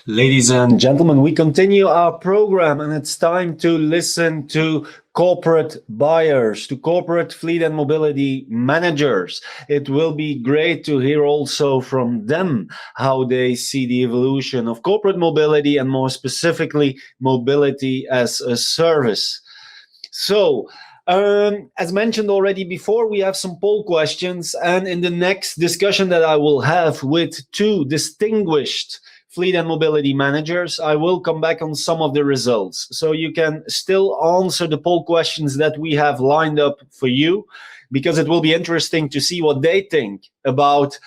Ladies and gentlemen, we continue our program, and it's time to listen to corporate buyers, to corporate fleet and mobility managers. It will be great to hear also from them how they see the evolution of corporate mobility, and more specifically, mobility as a service. So, as mentioned already before, we have some poll questions, and in the next discussion that I will have with two distinguished fleet and mobility managers, I will come back on some of the results. So you can still answer the poll questions that we have lined up for you, because it will be interesting to see what they think about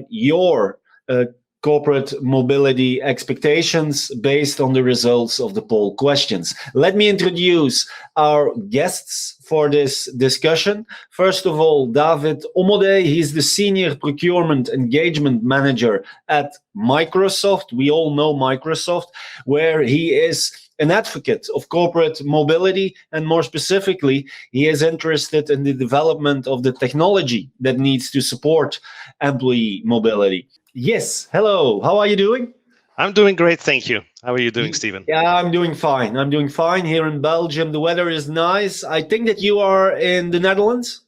your corporate mobility expectations based on the results of the poll questions. Let me introduce our guests for this discussion. First of all, David Omodei. He's the Senior Procurement Engagement Manager at Microsoft. We all know Microsoft, where he is an advocate of corporate mobility, and more specifically, he is interested in the development of the technology that needs to support employee mobility. Yes, hello. How are you doing? I'm doing great, thank you. How are you doing, Stephen? Yeah, I'm doing fine. I'm doing fine here in Belgium. The weather is nice. I think that you are in the Netherlands?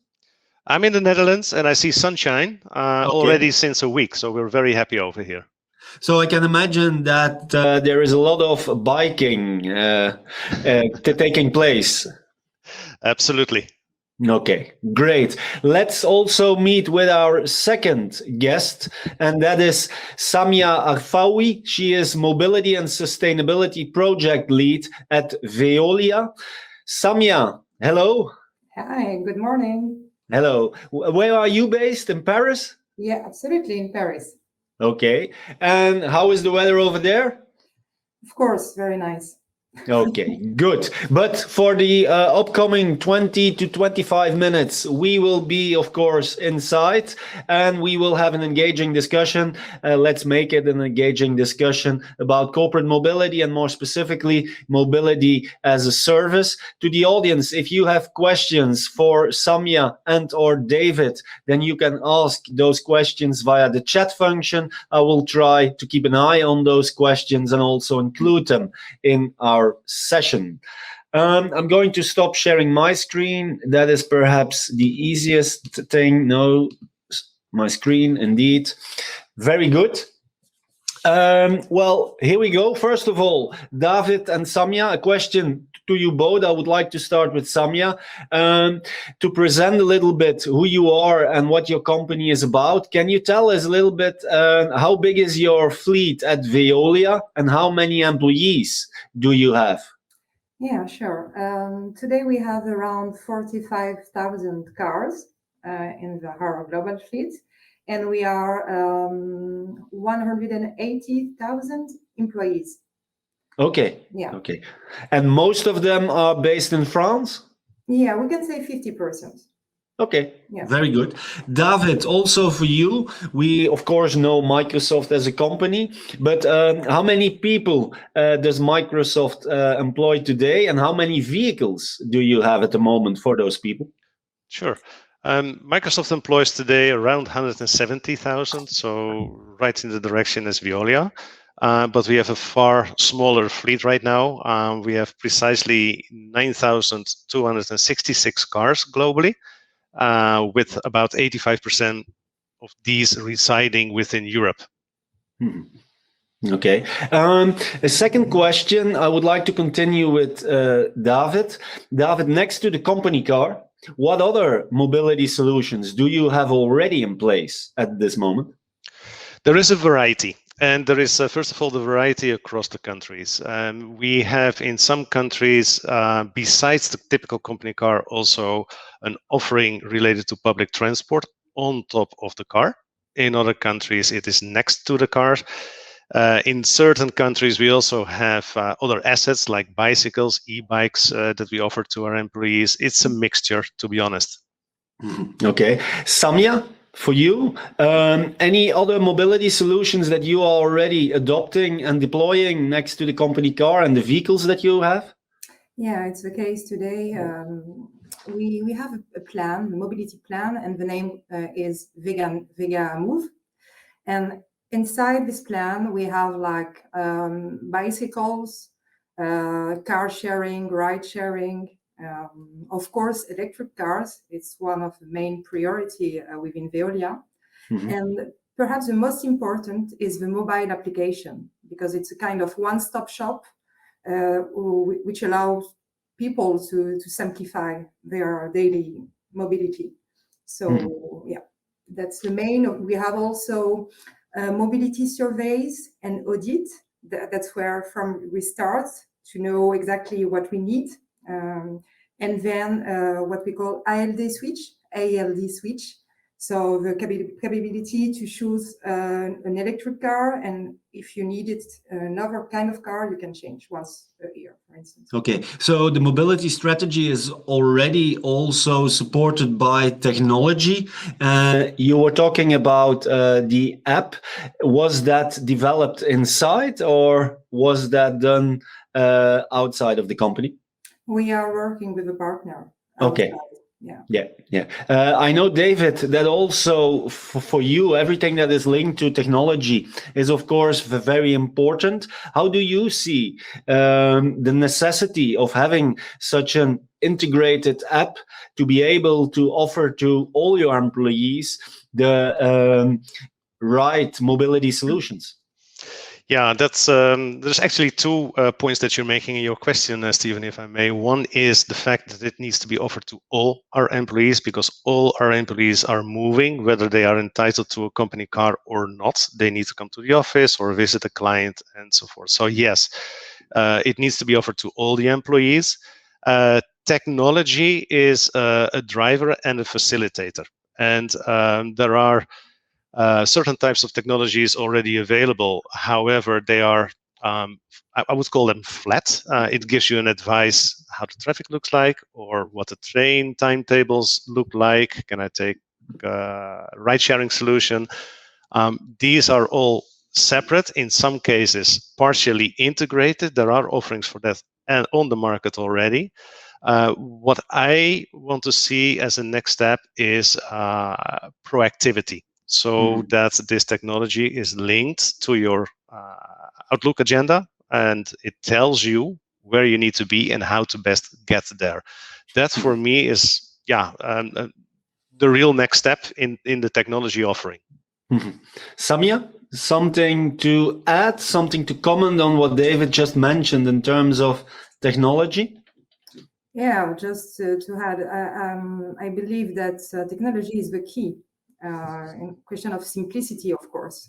I'm in the Netherlands, and I see sunshine already since a week, so we're very happy over here. So I can imagine that there is a lot of biking taking place. Absolutely. Okay, great. Let's also meet with our second guest, and that is Samia Arfaoui. She is Mobility and Sustainability Project Lead at Veolia. Samia, hello. Hi, good morning. Hello. Where are you based? In Paris? Yeah, absolutely, in Paris. Okay. And how is the weather over there? Of course, very nice. Okay, good. But for the upcoming 20 to 25 minutes, we will be, of course, inside, and we will have an engaging discussion. Let's make it an engaging discussion about corporate mobility, and more specifically, mobility as a service. To the audience, if you have questions for Samia and or David, then you can ask those questions via the chat function. I will try to keep an eye on those questions and also include them in our session. I'm going to stop sharing my screen. That is perhaps the easiest thing. No, my screen, indeed. Very good. Well, here we go. First of all, David and Samia, a question to you both. I would like to start with Samia to present a little bit who you are and what your company is about. Can you tell us a little bit how big is your fleet at Veolia, and how many employees do you have? Yeah, sure. Today we have around 45,000 cars in our global fleet, and we are 180,000 employees. Okay. Yeah. Okay. And most of them are based in France? Yeah, we can say 50%. Okay, yeah. Very good. David, also for you, we of course know Microsoft as a company, but how many people does Microsoft employ today, and how many vehicles do you have at the moment for those people? Sure. Microsoft employs today around 170,000, so right in the direction as Veolia. But we have a far smaller fleet right now. We have precisely 9,266 cars globally, with about 85% of these residing within Europe. Okay. A second question, I would like to continue with David. David, next to the company car, what other mobility solutions do you have already in place at this moment? There is a variety. And there is, first of all, the variety across the countries. We have in some countries, besides the typical company car, also an offering related to public transport on top of the car. In other countries, it is next to the car. In certain countries, we also have other assets like bicycles, e-bikes that we offer to our employees. It's a mixture, to be honest. Okay. Samia, for you, any other mobility solutions that you are already adopting and deploying next to the company car and the vehicles that you have? Yeah, it's the case today. We have a plan, a mobility plan, and the name is Vega Move. And inside this plan, we have like bicycles, car sharing, ride sharing, of course, electric cars. It's one of the main priority within Veolia. And perhaps the most important is the mobile application, because it's a kind of one-stop shop which allows people to simplify their daily mobility. So yeah, that's the main. We have also mobility surveys and audit. That's where from we start to know exactly what we need. And then what we call ALD switch. So the capability to choose an electric car, and if you needed another kind of car, you can change once a year, for instance. Okay, so the mobility strategy is already also supported by technology. You were talking about the app. Was that developed inside, or was that done outside of the company? We are working with a partner. Okay. Yeah. I know, David, that also for you, everything that is linked to technology is, of course, very important. How do you see the necessity of having such an integrated app to be able to offer to all your employees the right mobility solutions? Yeah, that's there's actually two points that you're making in your question, Stephen, if I may. One is the fact that it needs to be offered to all our employees, because all our employees are moving, whether they are entitled to a company car or not. They need to come to the office or visit a client and so forth. So yes, it needs to be offered to all the employees. Technology is a driver and a facilitator. And there are certain types of technologies already available. However, they are, I would call them flat. It gives you an advice how the traffic looks like, or what the train timetables look like. Can I take a ride-sharing solution? These are all separate, in some cases partially integrated. There are offerings for that and on the market already. What I want to see as a next step is proactivity. So that this technology is linked to your Outlook agenda, and it tells you where you need to be and how to best get there. That for me is, the real next step in the technology offering. Samia, something to add, something to comment on what David just mentioned in terms of technology? Yeah, just to add, I believe that technology is the key. In question of simplicity, of course.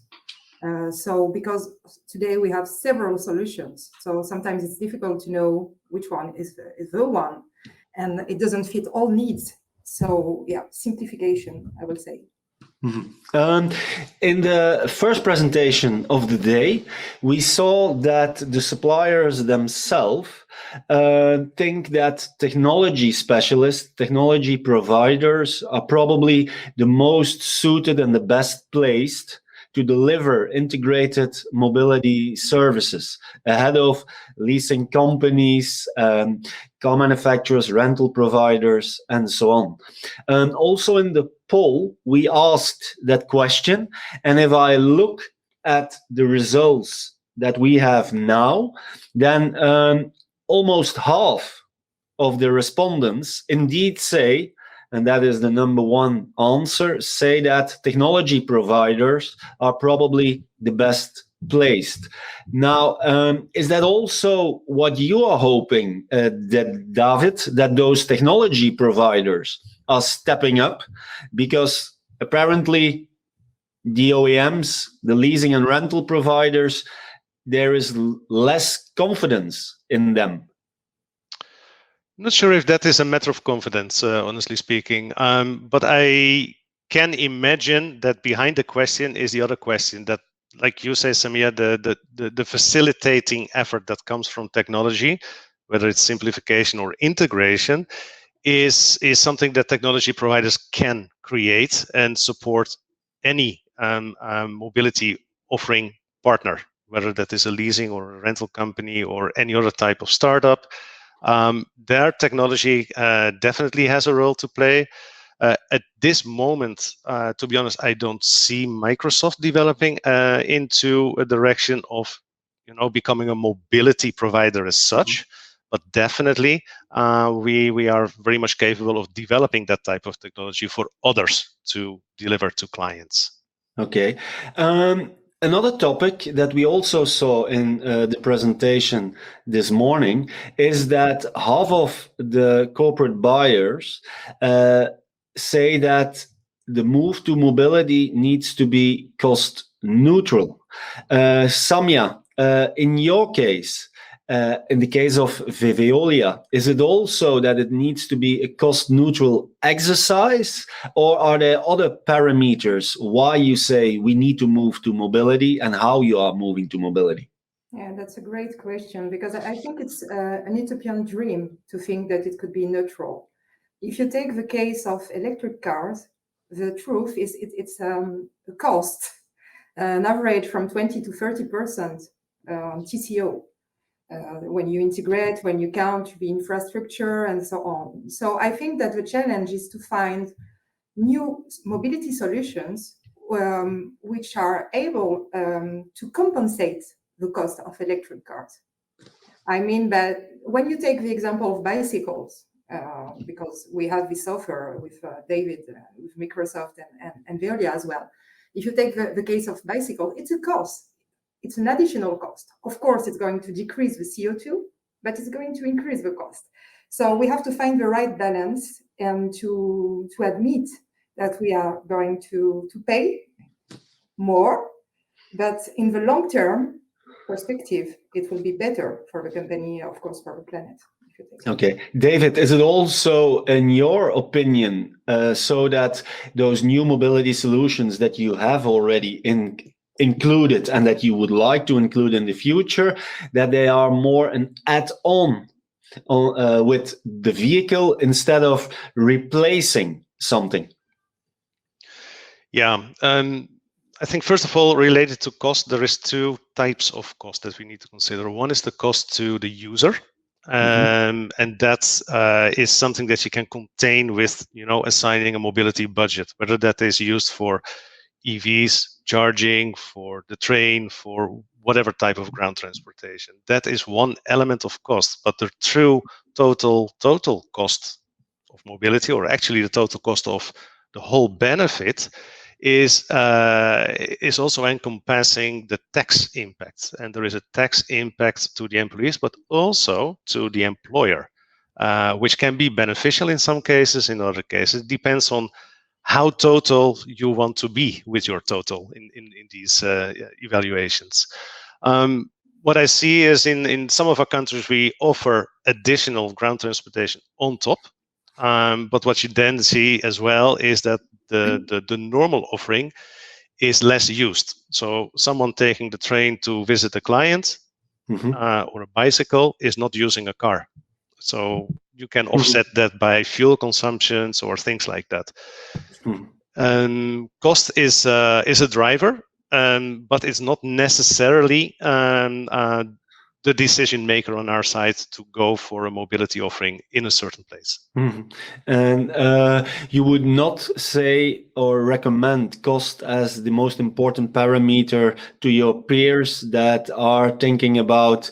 So because today we have several solutions, so sometimes it's difficult to know which one is the one, and it doesn't fit all needs. So yeah, simplification, I will say. In the first presentation of the day, we saw that the suppliers themselves think that technology specialists, technology providers are probably the most suited and the best placed to deliver integrated mobility services ahead of leasing companies, car manufacturers, rental providers, and so on. Also in the poll, we asked that question. And if I look at the results that we have now, then almost half of the respondents indeed say, and that is the number one answer, say that technology providers are probably the best placed. Now, is that also what you are hoping, that David, that those technology providers are stepping up? Because apparently the OEMs, the leasing and rental providers, there is less confidence in them. I'm not sure if that is a matter of confidence, honestly speaking, but I can imagine that behind the question is the other question, that like you say, Samia, the facilitating effort that comes from technology, whether it's simplification or integration, is something that technology providers can create and support any mobility offering partner, whether that is a leasing or a rental company or any other type of startup. Their technology definitely has a role to play. At this moment, to be honest, I don't see Microsoft developing into a direction of, becoming a mobility provider as such. But definitely, we are very much capable of developing that type of technology for others to deliver to clients. Okay. Another topic that we also saw in the presentation this morning is that half of the corporate buyers say that the move to mobility needs to be cost neutral. Samia, in your case, in the case of Veolia, is it also that it needs to be a cost neutral exercise, or are there other parameters why you say we need to move to mobility and how you are moving to mobility? Yeah, that's a great question, because I think it's an utopian dream to think that it could be neutral. If you take the case of electric cars, the truth is it's a cost, an average from 20 to 30% TCO. When you integrate, when you count the infrastructure and so on. So I think that the challenge is to find new mobility solutions which are able to compensate the cost of electric cars. I mean that when you take the example of bicycles, because we have this offer with David, with Microsoft and Veolia as well. If you take the case of bicycle, it's a cost. It's an additional cost. Of course, it's going to decrease the CO2, but it's going to increase the cost. So we have to find the right balance and to admit that we are going to pay more, but in the long term perspective, it will be better for the company, of course, for the planet. Okay, David, is it also, in your opinion, so that those new mobility solutions that you have already included and that you would like to include in the future, that they are more an add-on with the vehicle instead of replacing something? Yeah, I think first of all, related to cost, there is two types of cost that we need to consider. One is the cost to the user, and that is something that you can contain with, assigning a mobility budget, whether that is used for EVs, charging, for the train, for whatever type of ground transportation. That is one element of cost, but the true total cost of mobility, or actually the total cost of the whole benefit, is also encompassing the tax impact. And there is a tax impact to the employees, but also to the employer, which can be beneficial in some cases. In other cases, it depends on how total you want to be with your total in these evaluations. What I see is in some of our countries, we offer additional ground transportation on top. But what you then see as well is that the normal offering is less used. So someone taking the train to visit a client or a bicycle is not using a car. So you can offset that by fuel consumptions or things like that. Cost is a driver, but it's not necessarily the decision maker on our side to go for a mobility offering in a certain place. And you would not say or recommend cost as the most important parameter to your peers that are thinking about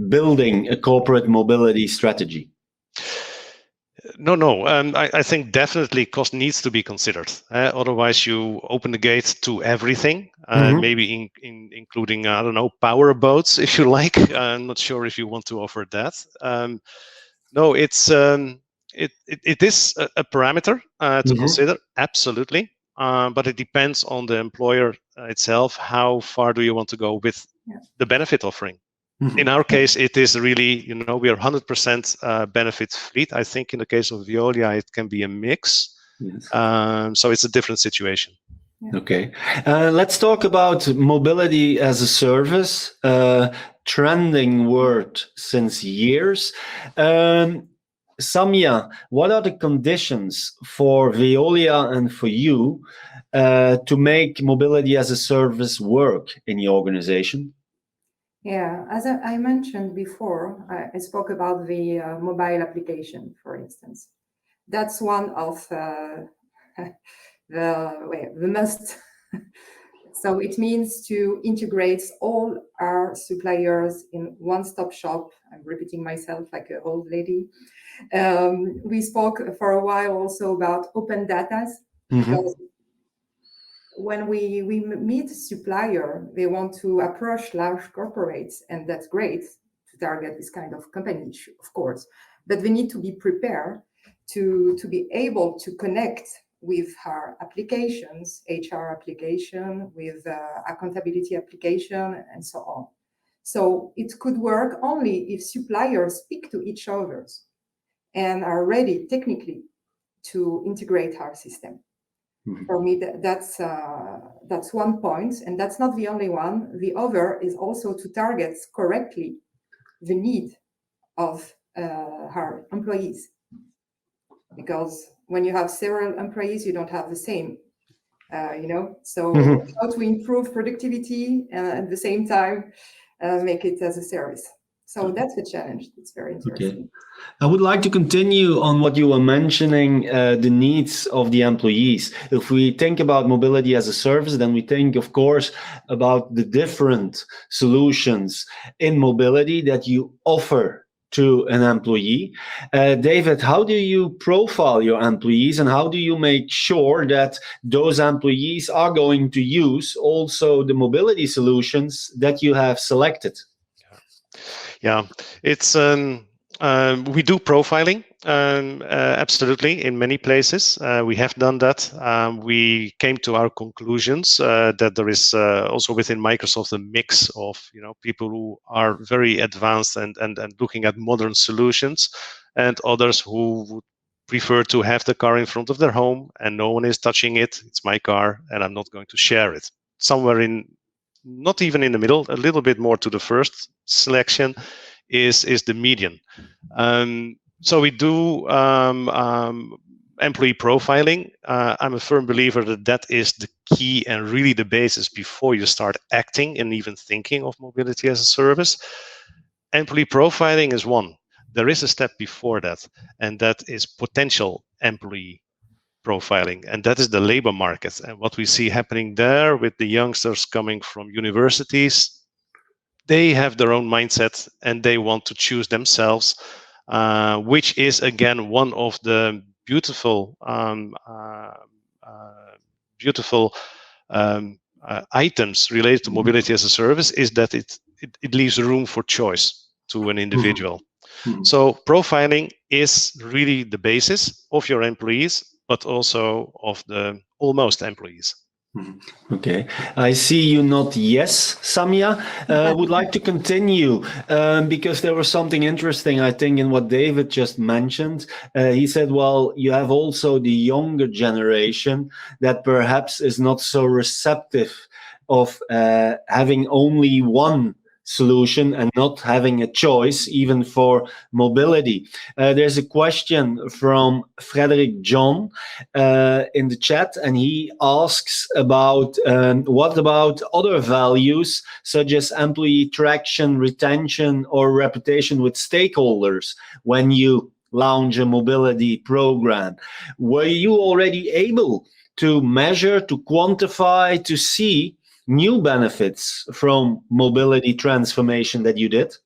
building a corporate mobility strategy? No. I think definitely cost needs to be considered. Otherwise, you open the gate to everything, maybe including, I don't know, power boats, if you like. I'm not sure if you want to offer that. No, it is a parameter to consider, absolutely. But it depends on the employer itself. How far do you want to go with the benefit offering? In our case, it is really, we are 100% benefit fleet. I think in the case of Veolia, it can be a mix. Yes. So it's a different situation. Yeah. Okay. Let's talk about mobility as a service, trending word since years. Samia, what are the conditions for Veolia and for you to make mobility as a service work in your organization? Yeah, as I mentioned before, I spoke about the mobile application, for instance. That's one of the must. So it means to integrate all our suppliers in one-stop shop. I'm repeating myself like an old lady. We spoke for a while also about open data, because when we meet supplier, they want to approach large corporates, and that's great to target this kind of company, of course. But they need to be prepared to be able to connect with our applications, HR application, with accountability application, and so on. So it could work only if suppliers speak to each other and are ready technically to integrate our system. For me, that's one point, and that's not the only one. The other is also to target correctly the need of our employees, because when you have several employees, you don't have the same, So how to improve productivity and at the same time make it as a service. So that's a challenge. It's very interesting. Okay. I would like to continue on what you were mentioning, the needs of the employees. If we think about mobility as a service, then we think, of course, about the different solutions in mobility that you offer to an employee. David, how do you profile your employees, and how do you make sure that those employees are going to use also the mobility solutions that you have selected? Yeah, it's we do profiling, absolutely, in many places. We have done that. We came to our conclusions that there is also within Microsoft a mix of people who are very advanced and looking at modern solutions, and others who would prefer to have the car in front of their home and no one is touching it. It's my car and I'm not going to share it. Somewhere in, not even in the middle, a little bit more to the first selection is the median. So we do employee profiling. I'm a firm believer that that is the key and really the basis before you start acting and even thinking of mobility as a service. Employee profiling is one. There is a step before that, and that is potential employee profiling, and that is the labor market. And what we see happening there with the youngsters coming from universities, they have their own mindset and they want to choose themselves, which is again one of the beautiful items related to mobility as a service, is that it leaves room for choice to an individual. So profiling is really the basis of your employees, but also of the almost employees. Okay, I see you nod yes, Samia. Would like to continue because there was something interesting, I think, in what David just mentioned. He said, well, you have also the younger generation that perhaps is not so receptive of having only one solution and not having a choice even for mobility. There's a question from Frederick John in the chat, and he asks about what about other values such as employee traction, retention, or reputation with stakeholders when you launch a mobility program? Were you already able to measure, to quantify, to see new benefits from mobility transformation that you did?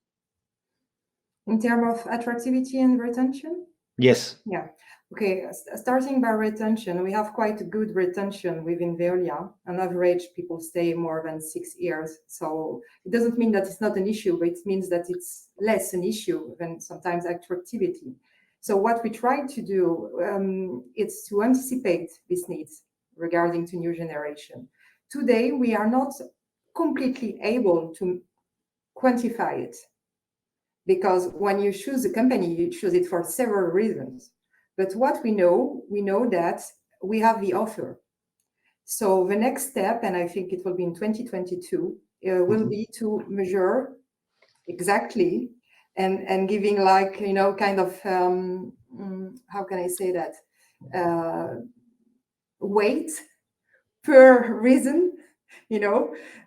In terms of attractivity and retention? Yes. Yeah. Okay, starting by retention, we have quite a good retention within Veolia. On average, people stay more than 6 years. So it doesn't mean that it's not an issue, but it means that it's less an issue than sometimes attractivity. So what we try to do is to anticipate these needs regarding to new generation. Today, we are not completely able to quantify it, because when you choose a company, you choose it for several reasons. But what we know that we have the offer. So the next step, and I think it will be in 2022, will be to measure exactly and giving like, kind of, how can I say that, weight per reason.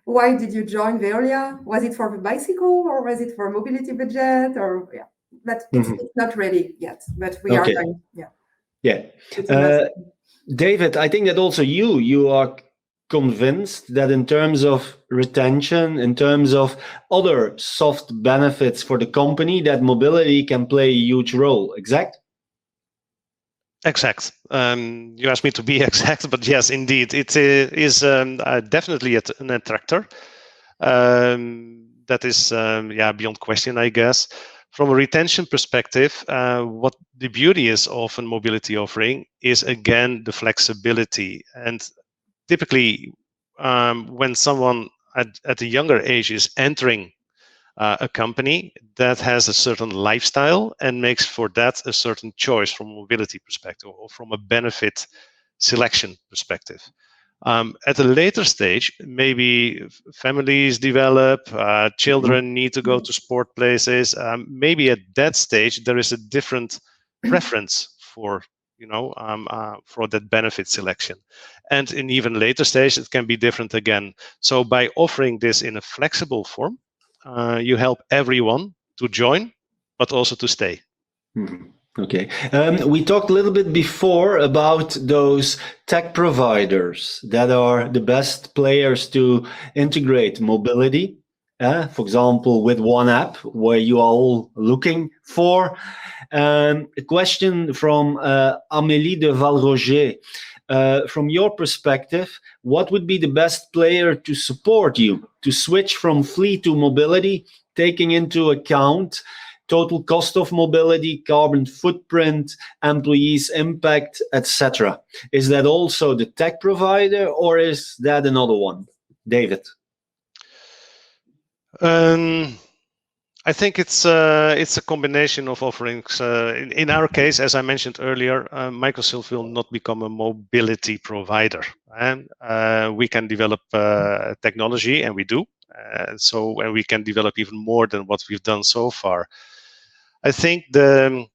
Why did you join Veolia? Was it for the bicycle or was it for mobility budget? Or but it's not ready yet. But we are going. David, I think that also you are convinced that in terms of retention, in terms of other soft benefits for the company, that mobility can play a huge role. Exact? Exact. You asked me to be exact, but yes, indeed, it is definitely an attractor. That is, beyond question, I guess. From a retention perspective, what the beauty is of a mobility offering is, again, the flexibility. And typically, when someone at a younger age is entering a company, that has a certain lifestyle and makes for that a certain choice from a mobility perspective or from a benefit selection perspective. At a later stage, maybe families develop, children need to go to sport places. Maybe at that stage, there is a different preference for for that benefit selection. And in even later stage, it can be different again. So by offering this in a flexible form, you help everyone to join, but also to stay. Okay. We talked a little bit before about those tech providers that are the best players to integrate mobility. For example, with one app where you are all looking for. A question from Amélie de Valroger. From your perspective, what would be the best player to support you to switch from fleet to mobility, taking into account total cost of mobility, carbon footprint, employees' impact, etc.? Is that also the tech provider, or is that another one? David? I think it's a combination of offerings. In our case, as I mentioned earlier, Microsoft will not become a mobility provider, and we can develop technology, and we do. And we can develop even more than what we've done so far. I think the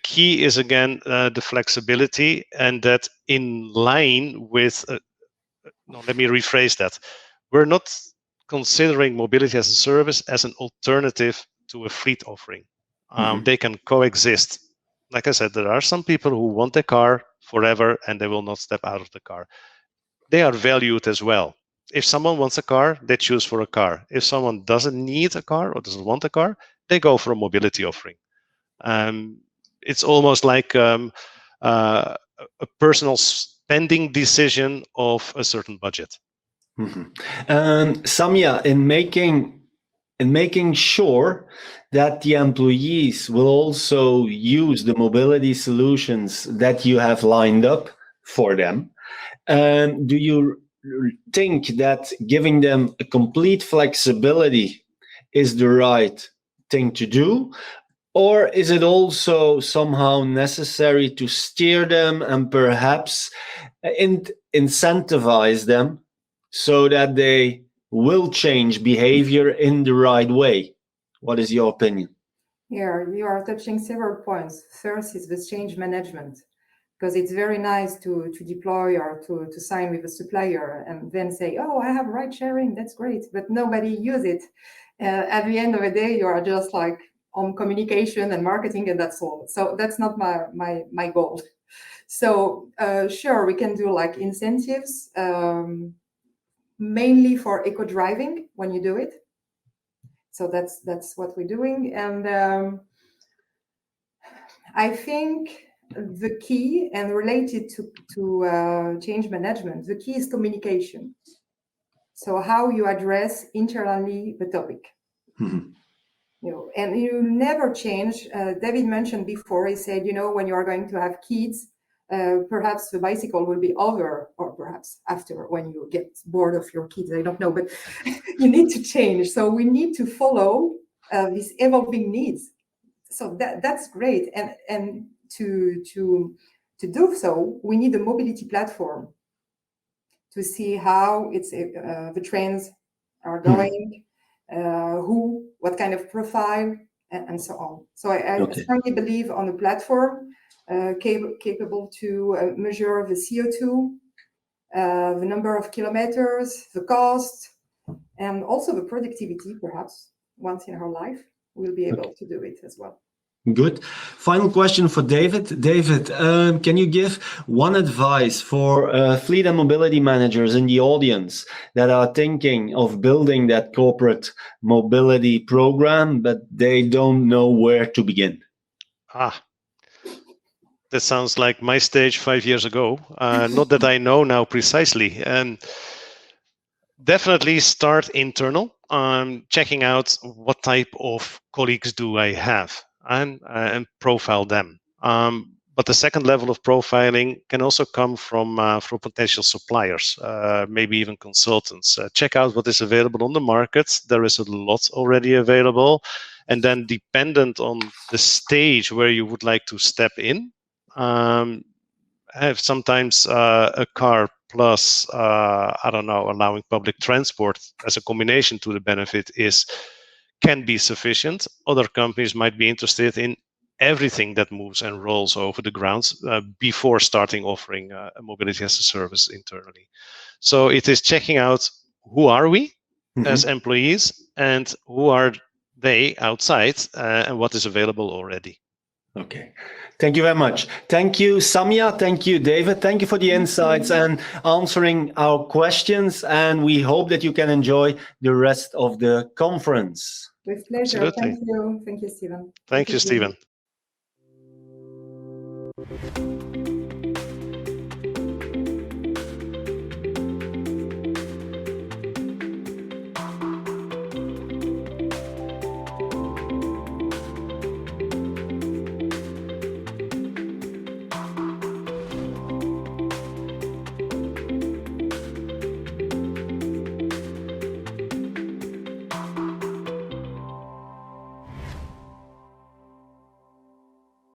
key is, again, the flexibility, and that in line with. No, let me rephrase that. We're not considering mobility as a service as an alternative to a fleet offering. They can coexist. Like I said, there are some people who want a car forever and they will not step out of the car. They are valued as well. If someone wants a car, they choose for a car. If someone doesn't need a car or doesn't want a car, they go for a mobility offering. It's almost like a personal spending decision of a certain budget. Samia, in making sure that the employees will also use the mobility solutions that you have lined up for them, do you think that giving them a complete flexibility is the right thing to do? Or is it also somehow necessary to steer them and perhaps incentivize them so that they will change behavior in the right way? What is your opinion? Yeah, you are touching several points. First is the change management, because it's very nice to deploy or to sign with a supplier and then say, oh, I have ride sharing, that's great, but nobody use it. At the end of the day, you are just like on communication and marketing, and that's all. So that's not my goal. So sure, we can do like incentives, mainly for eco driving when you do it. So that's what we're doing. And I think the key, and related to change management, the key is communication. So how you address internally the topic. And you never change. David mentioned before, he said, when you are going to have kids, perhaps the bicycle will be over, or perhaps after, when you get bored of your kids, I don't know, but you need to change. So we need to follow these evolving needs. So that's great. And to do so, we need a mobility platform. to see how the trains are going, what kind of profile, and so on. So I strongly believe on a platform capable to measure the CO2, the number of kilometers, the cost, and also the productivity, perhaps once in her life, we'll be able to do it as well. Good. Final question for David. David, can you give one advice for fleet and mobility managers in the audience that are thinking of building that corporate mobility program, but they don't know where to begin? That sounds like my stage 5 years ago. Not that I know now precisely. Definitely start internal, checking out what type of colleagues do I have and profile them. But the second level of profiling can also come from potential suppliers, maybe even consultants. Check out what is available on the market. There is a lot already available. And then dependent on the stage where you would like to step in, have sometimes a car plus, I don't know, allowing public transport as a combination to the benefit can be sufficient. Other companies might be interested in everything that moves and rolls over the grounds before starting offering a mobility as a service internally. So it is checking out who are we as employees and who are they outside and what is available already. Okay. Thank you very much. Thank you, Samia. Thank you, David. Thank you for the insights and answering our questions. And we hope that you can enjoy the rest of the conference. With pleasure. Absolutely. Thank you. Thank you, Stephen. Thank you, Stephen.